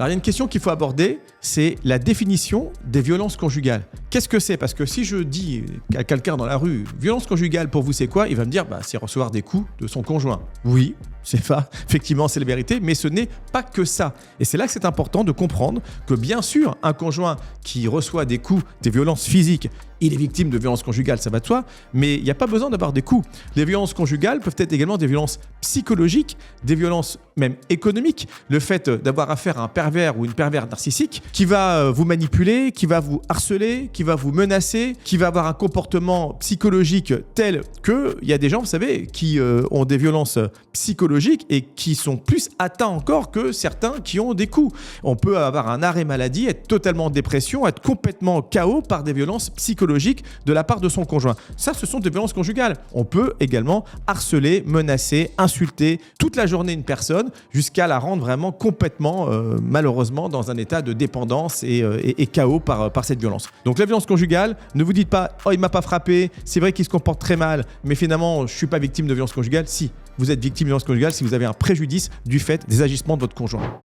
Alors, il y a une question qu'il faut aborder, c'est la définition des violences conjugales. Qu'est-ce que c'est? Parce que si je dis à quelqu'un dans la rue, violence conjugale pour vous c'est quoi? Il va me dire, c'est recevoir des coups de son conjoint. Oui, c'est pas, effectivement c'est la vérité, mais ce n'est pas que ça. Et c'est là que c'est important de comprendre que bien sûr, un conjoint qui reçoit des coups, des violences physiques, il est victime de violences conjugales, ça va de soi, mais il n'y a pas besoin d'avoir des coups. Les violences conjugales peuvent être également des violences psychologiques, des violences même économiques. Le fait d'avoir affaire à un pervers ou une pervers narcissique qui va vous manipuler, qui va vous harceler, qui va vous menacer, qui va avoir un comportement psychologique tel que il y a des gens, vous savez, qui ont des violences psychologiques et qui sont plus atteints encore que certains qui ont des coups. On peut avoir un arrêt maladie, être totalement en dépression, être complètement KO par des violences psychologiques de la part de son conjoint. Ça, ce sont des violences conjugales. On peut également harceler, menacer, insulter toute la journée une personne jusqu'à la rendre vraiment complètement, malheureusement, dans un état de dépendance et KO par cette violence. Donc la violence conjugale, ne vous dites pas « Oh, il m'a pas frappé, c'est vrai qu'il se comporte très mal, mais finalement, je suis pas victime de violence conjugale. » Si, vous êtes victime de violence conjugale si vous avez un préjudice du fait des agissements de votre conjoint.